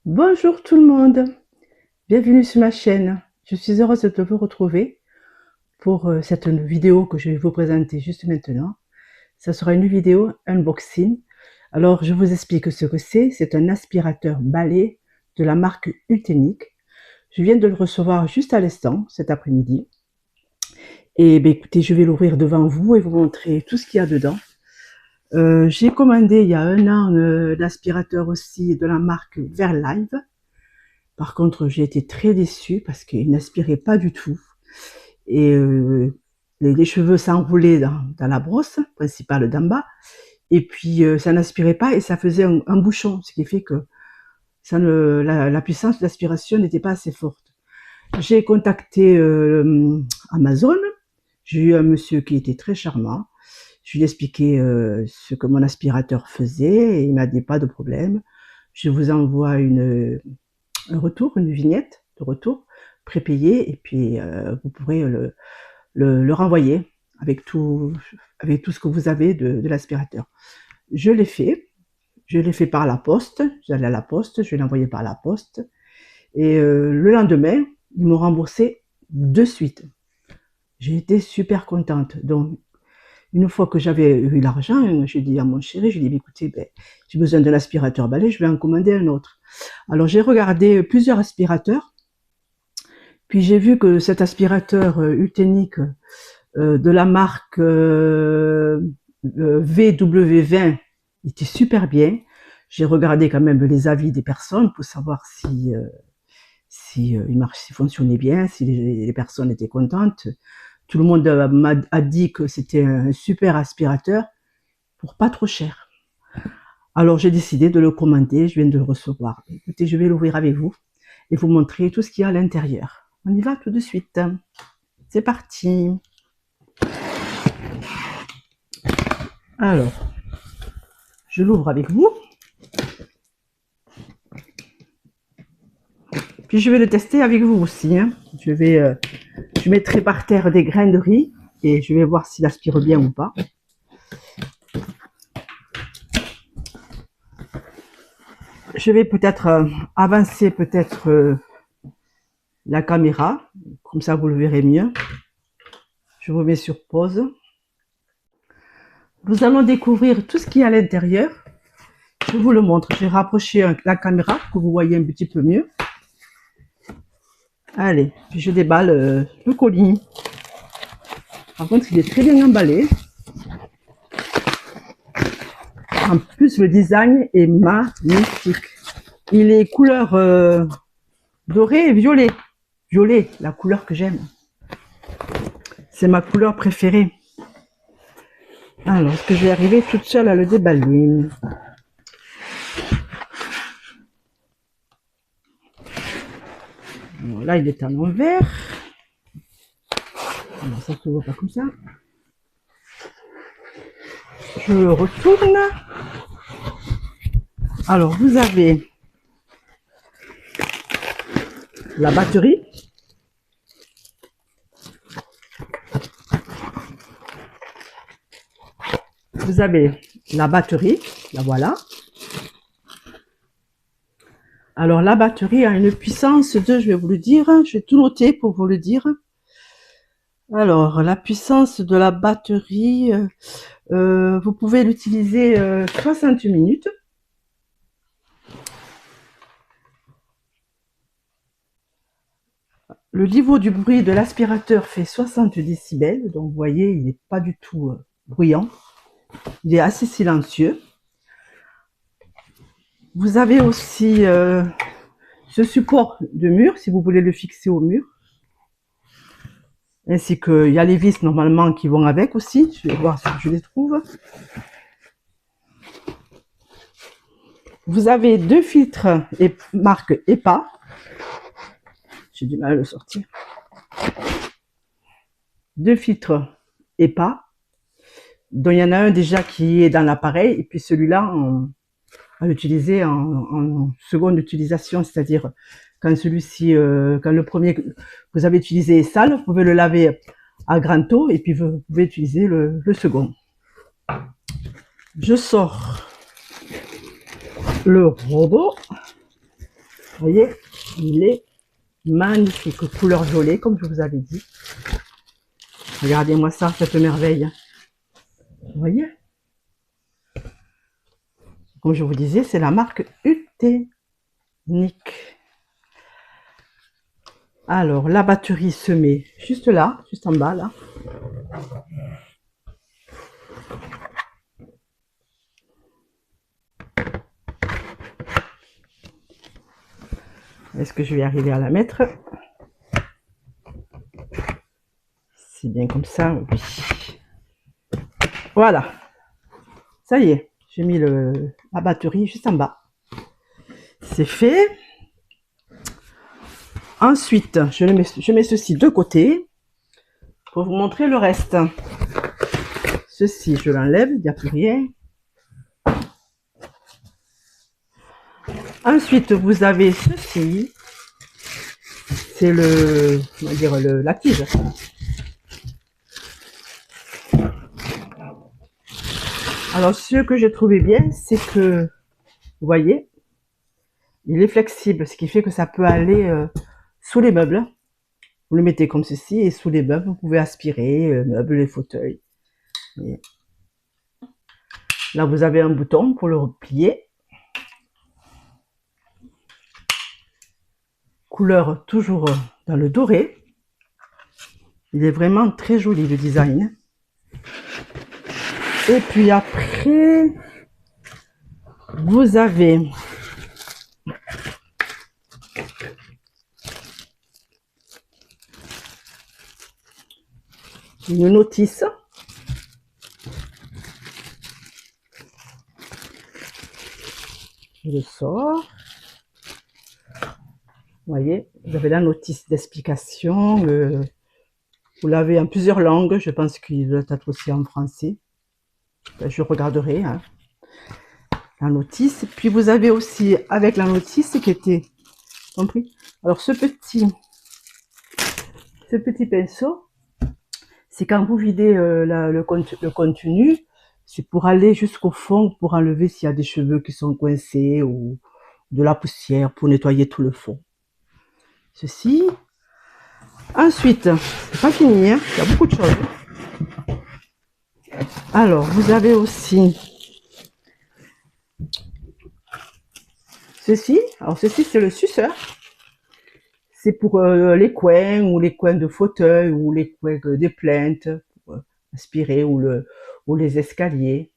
Bonjour tout le monde, bienvenue sur ma chaîne. Je suis heureuse de vous retrouver pour cette vidéo que je vais vous présenter juste maintenant. Ça sera une vidéo unboxing. Alors je vous explique ce que c'est un aspirateur balai de la marque Uteniq. Je viens de le recevoir juste à l'instant, cet après-midi. Et ben, écoutez, je vais l'ouvrir devant vous et vous montrer tout ce qu'il y a dedans. J'ai commandé il y a un an l'aspirateur aussi de la marque Verlive. Par contre, j'ai été très déçue parce qu'il n'aspirait pas du tout. Et les cheveux s'enroulaient dans la brosse principale d'en bas. Et puis, ça n'aspirait pas et ça faisait un bouchon, ce qui fait que la puissance d'aspiration n'était pas assez forte. J'ai contacté Amazon. J'ai eu un monsieur qui était très charmant. Je lui ai expliqué ce que mon aspirateur faisait et il m'a dit pas de problème. Je vous envoie un retour, une vignette de retour prépayée et puis vous pourrez le renvoyer avec tout ce que vous avez de l'aspirateur. Je l'ai fait par la poste. J'allais à la poste, je l'ai envoyé par la poste et le lendemain, ils m'ont remboursé de suite. J'ai été super contente. Donc, une fois que j'avais eu l'argent, j'ai dit à mon chéri, j'ai dit, écoutez, ben, j'ai besoin d'un aspirateur balai, je vais en commander un autre. Alors, j'ai regardé plusieurs aspirateurs, puis j'ai vu que cet aspirateur Uteniq de la marque VW20 était super bien. J'ai regardé quand même les avis des personnes pour savoir si s'il fonctionnait bien, si les personnes étaient contentes. Tout le monde a dit que c'était un super aspirateur pour pas trop cher. Alors j'ai décidé de le commander, je viens de le recevoir. Écoutez, je vais l'ouvrir avec vous et vous montrer tout ce qu'il y a à l'intérieur. On y va tout de suite. C'est parti. Alors, je l'ouvre avec vous. Puis je vais le tester avec vous aussi. Je mettrai par terre des grains de riz et je vais voir s'il aspire bien ou pas. Je vais peut-être avancer la caméra, comme ça vous le verrez mieux. Je vous mets sur pause. Nous allons découvrir tout ce qu'il y a à l'intérieur. Je vous le montre. Je vais rapprocher la caméra pour que vous voyez un petit peu mieux. Allez, puis je déballe le colis. Par contre, il est très bien emballé. En plus, le design est magnifique. Il est couleur doré et violet. Violet, la couleur que j'aime. C'est ma couleur préférée. Alors, est-ce que je vais arriver toute seule à le déballer? Alors là, il est à l'envers. Alors, ça ne se voit pas comme ça. Je le retourne. Alors, vous avez la batterie. Vous avez la batterie, la voilà. Alors la batterie a une puissance de, je vais vous le dire, je vais tout noter pour vous le dire. Alors la puissance de la batterie, vous pouvez l'utiliser 60 minutes. Le niveau du bruit de l'aspirateur fait 60 décibels, donc vous voyez, il n'est pas du tout bruyant. Il est assez silencieux. Vous avez aussi ce support de mur, si vous voulez le fixer au mur. Ainsi qu'il y a les vis normalement qui vont avec aussi. Je vais voir si je les trouve. Vous avez deux filtres marque EPA. J'ai du mal à le sortir. Deux filtres EPA. Donc il y en a un déjà qui est dans l'appareil et puis celui-là à l'utiliser en seconde utilisation, c'est-à-dire quand celui-ci, quand le premier que vous avez utilisé est sale, vous pouvez le laver à grand eau et puis vous pouvez utiliser le second. Je sors le robot. voyez, il est magnifique, couleur violet, comme je vous avais dit. Regardez-moi ça, cette merveille. Vous voyez? Comme je vous disais, c'est la marque Utenique. Alors, la batterie se met juste là, juste en bas, là. Est-ce que je vais arriver à la mettre? C'est bien comme ça, oui. Voilà. Ça y est, j'ai mis la batterie juste en bas. C'est fait. Ensuite, je mets ceci de côté pour vous montrer le reste. Ceci, je l'enlève, il n'y a plus rien. Ensuite, vous avez ceci. C'est la tige. Alors, ce que j'ai trouvé bien, c'est que, vous voyez, il est flexible, ce qui fait que ça peut aller sous les meubles. Vous le mettez comme ceci et sous les meubles, vous pouvez aspirer meubles et fauteuils. Et là, vous avez un bouton pour le replier. Couleur toujours dans le doré. Il est vraiment très joli le design. Et puis après, vous avez une notice. Je le sors. Vous voyez, vous avez la notice d'explication. Vous l'avez en plusieurs langues. Je pense qu'il doit être aussi en français. Je regarderai hein, la notice. Puis vous avez aussi avec la notice qui était compris. Alors ce petit pinceau, c'est quand vous videz le contenu, c'est pour aller jusqu'au fond, pour enlever s'il y a des cheveux qui sont coincés ou de la poussière, pour nettoyer tout le fond. Ceci. Ensuite, c'est pas fini, hein, il y a beaucoup de choses. Alors, vous avez aussi ceci. Alors, ceci, c'est le suceur. C'est pour les coins ou les coins de fauteuil ou les coins des plaintes, pour aspirer ou les escaliers.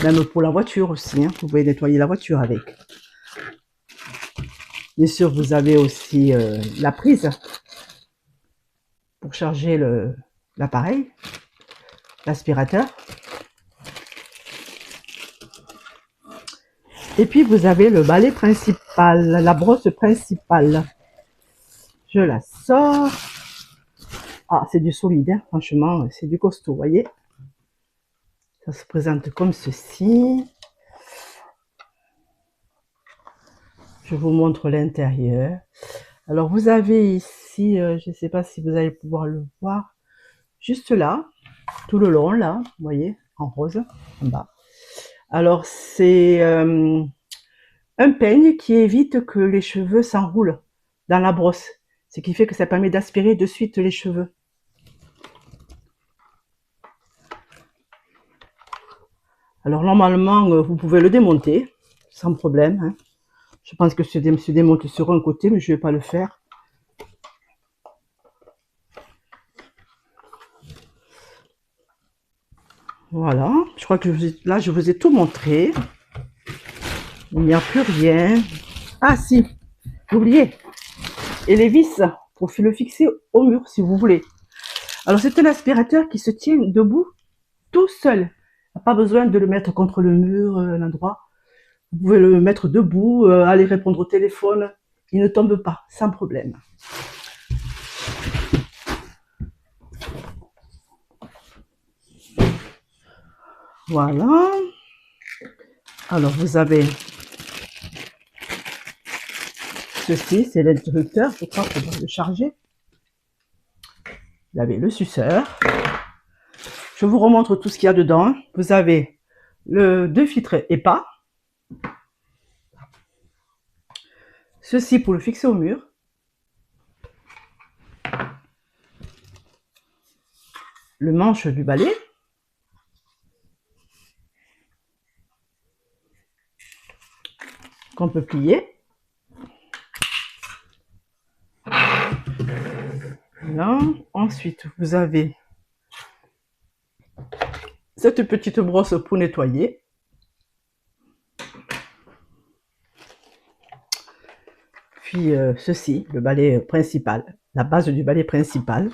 Même pour la voiture aussi, hein, vous pouvez nettoyer la voiture avec. Bien sûr, vous avez aussi la prise pour charger l'appareil, l'aspirateur. Et puis, vous avez le balai principal, la brosse principale. Je la sors. Ah, c'est du solide, hein, franchement, c'est du costaud, vous voyez. Ça se présente comme ceci. Je vous montre l'intérieur. Alors, vous avez ici, je ne sais pas si vous allez pouvoir le voir, juste là, tout le long, là, vous voyez, en rose, en bas. Alors, c'est un peigne qui évite que les cheveux s'enroulent dans la brosse, ce qui fait que ça permet d'aspirer de suite les cheveux. Alors, normalement, vous pouvez le démonter, sans problème, hein. Je pense que se démonte sur un côté, mais je ne vais pas le faire. Voilà, je crois que là, je vous ai tout montré. Il n'y a plus rien. Ah si, j'ai oublié. Et les vis pour le fixer au mur, si vous voulez. Alors, c'est un aspirateur qui se tient debout tout seul. Pas besoin de le mettre contre le mur, l'endroit. Vous pouvez le mettre debout, aller répondre au téléphone. Il ne tombe pas, sans problème. Voilà. Alors, vous avez ceci, c'est l'interrupteur, je crois qu'on va le charger. Vous avez le suceur. Je vous remontre tout ce qu'il y a dedans. Vous avez deux filtres EPA. Ceci pour le fixer au mur. Le manche du balai. Qu'on peut plier. Là. Ensuite, vous avez cette petite brosse pour nettoyer. Puis ceci, le balai principal, la base du balai principal.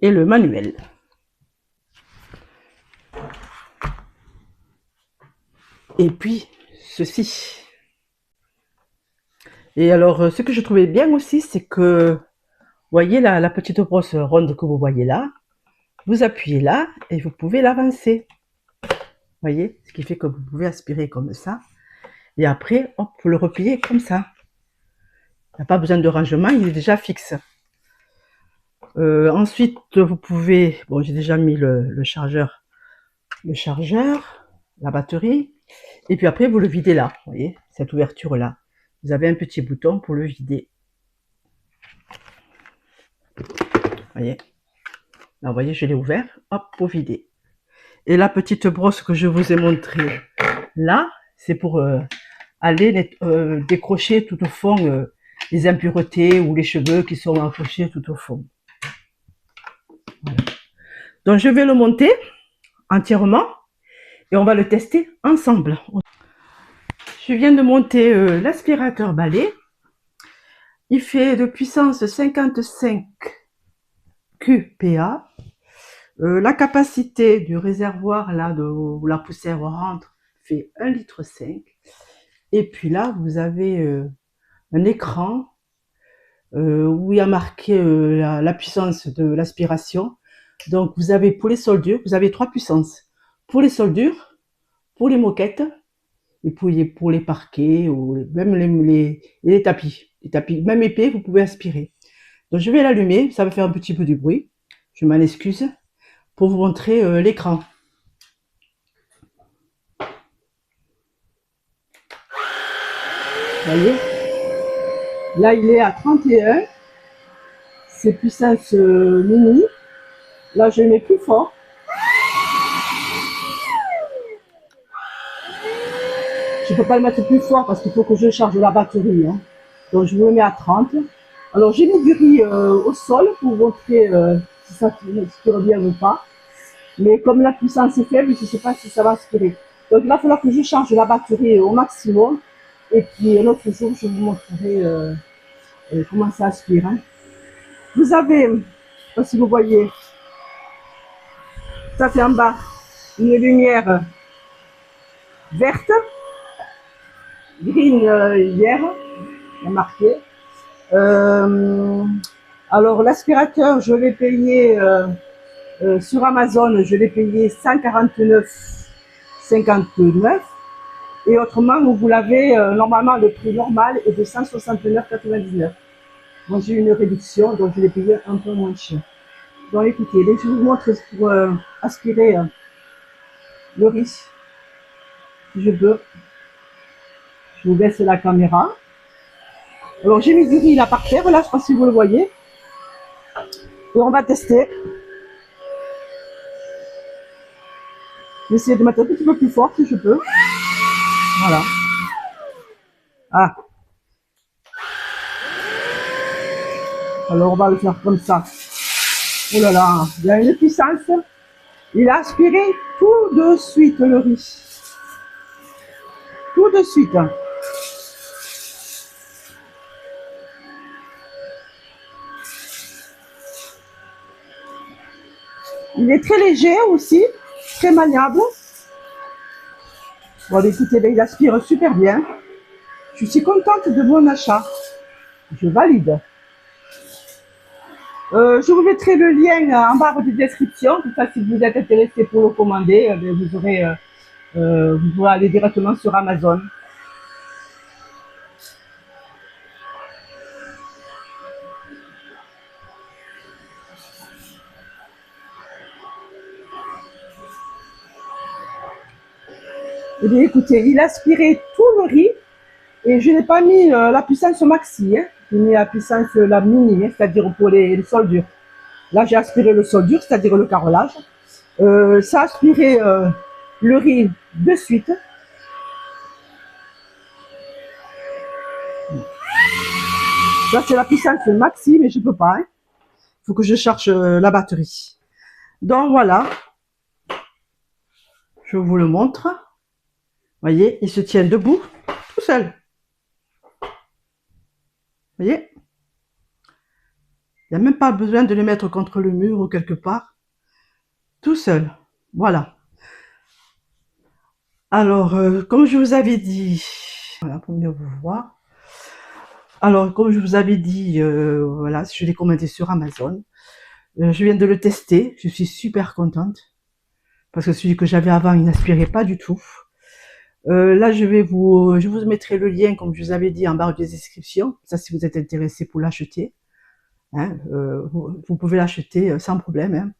Et le manuel. Et puis ceci. Et alors, ce que je trouvais bien aussi, c'est que, voyez la petite brosse ronde que vous voyez là, vous appuyez là et vous pouvez l'avancer. Voyez, ce qui fait que vous pouvez aspirer comme ça. Et après, hop, vous le repliez comme ça. Il n'y a pas besoin de rangement, il est déjà fixe. Ensuite, vous pouvez, bon, j'ai déjà mis le chargeur, la batterie. Et puis après, vous le videz là, vous voyez, cette ouverture là. Vous avez un petit bouton pour le vider. Voyez. Là, vous voyez, je l'ai ouvert, hop, pour vider. Et la petite brosse que je vous ai montrée là, c'est pour aller décrocher tout au fond les impuretés ou les cheveux qui sont accrochés tout au fond. Voilà. Donc je vais le monter entièrement et on va le tester ensemble. Je viens de monter l'aspirateur balai. Il fait de puissance 55 QPA. La capacité du réservoir là où la poussière rentre fait 1,5 litre. Et puis là, vous avez un écran où il y a marqué la puissance de l'aspiration. Donc vous avez pour les soldures, vous avez 3 puissances. Pour les soldures, pour les moquettes et pour les parquets ou même les tapis. Les tapis, même épais, vous pouvez aspirer. Donc je vais l'allumer, ça va faire un petit peu de bruit. Je m'en excuse pour vous montrer l'écran. Vous voyez, là il est à 31, c'est puissance mini. Là je mets plus fort. Je ne peux pas le mettre plus fort parce qu'il faut que je charge la batterie. Hein. Donc je vous le mets à 30. Alors j'ai mis du riz au sol pour vous montrer si ça revient ou pas. Mais comme la puissance est faible, je ne sais pas si ça va aspirer. Donc il va falloir que je charge la batterie au maximum. Et puis un autre jour, je vous montrerai comment ça aspire. Hein. Vous avez, je ne sais pas si vous voyez, ça fait en bas une lumière verte, green hier, il y a marqué. Alors l'aspirateur, je l'ai payé sur Amazon, je l'ai payé 149,59. Et autrement, vous l'avez, normalement, le prix normal est de 169,99. Moi, j'ai eu une réduction, donc je l'ai payé un peu moins cher. Donc, écoutez, je vous montre pour aspirer le riz. Si je peux, je vous baisse la caméra. Alors, j'ai mis du riz là par terre, là, je ne sais pas si vous le voyez. Et on va tester. J'essaie de mettre un petit peu plus fort si je peux. Voilà. Ah. Alors on va le faire comme ça. Oh là là, il y a une puissance. Il a aspiré tout de suite le riz. Tout de suite. Il est très léger aussi, très maniable. Bon, écoutez, il aspire super bien. Je suis contente de mon achat. Je valide. Je vous mettrai le lien en barre de description. Comme ça, si vous êtes intéressé pour le commander, vous pourrez aller directement sur Amazon. Eh bien, écoutez, il a aspiré tout le riz et je n'ai pas mis la puissance maxi. Hein. J'ai mis la puissance la mini, hein, c'est-à-dire pour les sols durs. Là, j'ai aspiré le sol dur, c'est-à-dire le carrelage. Ça a aspiré le riz de suite. Ça, c'est la puissance maxi, mais je peux pas. Il faut que je cherche la batterie. Donc, voilà. Je vous le montre. Vous voyez, il se tient debout, tout seul. Vous voyez? Il n'y a même pas besoin de le mettre contre le mur ou quelque part. Tout seul. Voilà. Alors, comme je vous avais dit, voilà, pour mieux vous voir. Alors, comme je vous avais dit, voilà, je l'ai commandé sur Amazon. Je viens de le tester. Je suis super contente. Parce que celui que j'avais avant, il n'aspirait pas du tout. Là, je vous mettrai le lien, comme je vous avais dit, en barre de description. Ça, si vous êtes intéressé pour l'acheter. Hein, vous pouvez l'acheter sans problème. Hein.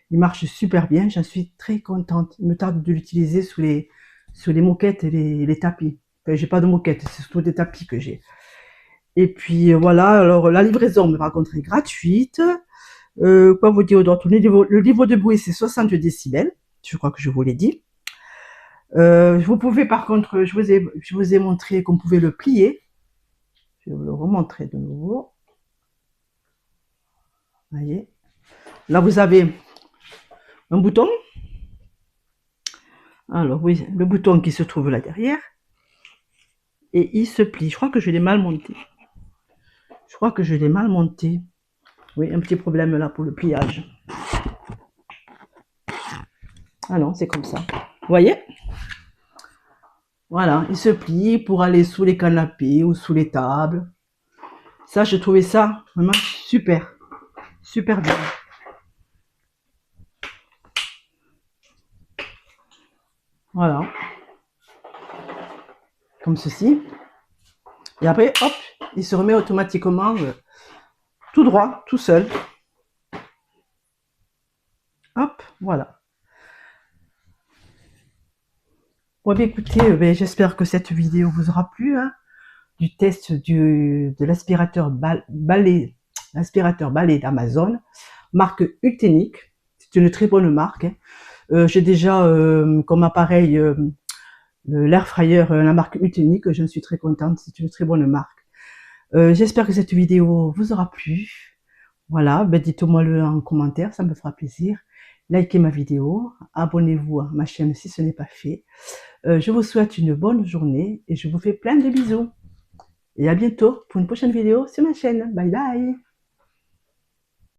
Il marche super bien. J'en suis très contente. Il me tarde de l'utiliser sur les moquettes et les tapis. Enfin, j'ai pas de moquettes, c'est surtout des tapis que j'ai. Et puis voilà, alors la livraison, par contre, est gratuite. Quoi vous dire d'autre? Le niveau de bruit, c'est 60 décibels. Je crois que je vous l'ai dit. Vous pouvez, par contre, je vous ai montré qu'on pouvait le plier. Je vais vous le remontrer de nouveau. Vous voyez. Là, vous avez un bouton. Alors oui, le bouton qui se trouve là derrière. Et il se plie. Je crois que je l'ai mal monté. Je crois que je l'ai mal monté. Oui, un petit problème là pour le pliage. Ah non, c'est comme ça. Vous voyez? Voilà, il se plie pour aller sous les canapés ou sous les tables. Ça, j'ai trouvé ça vraiment super. Super bien. Voilà. Comme ceci. Et après, hop, il se remet automatiquement tout droit, tout seul. Hop, voilà. Bon, bien écoutez, j'espère que cette vidéo vous aura plu. Hein, du test de l'aspirateur balai d'Amazon, marque Ultenic. C'est une très bonne marque. Hein. J'ai déjà comme appareil l'air fryer, la marque Ultenic. Je suis très contente. C'est une très bonne marque. J'espère que cette vidéo vous aura plu. Voilà, dites-moi le en commentaire, ça me fera plaisir. Likez ma vidéo, abonnez-vous à ma chaîne si ce n'est pas fait. Je vous souhaite une bonne journée et je vous fais plein de bisous. Et à bientôt pour une prochaine vidéo sur ma chaîne. Bye bye!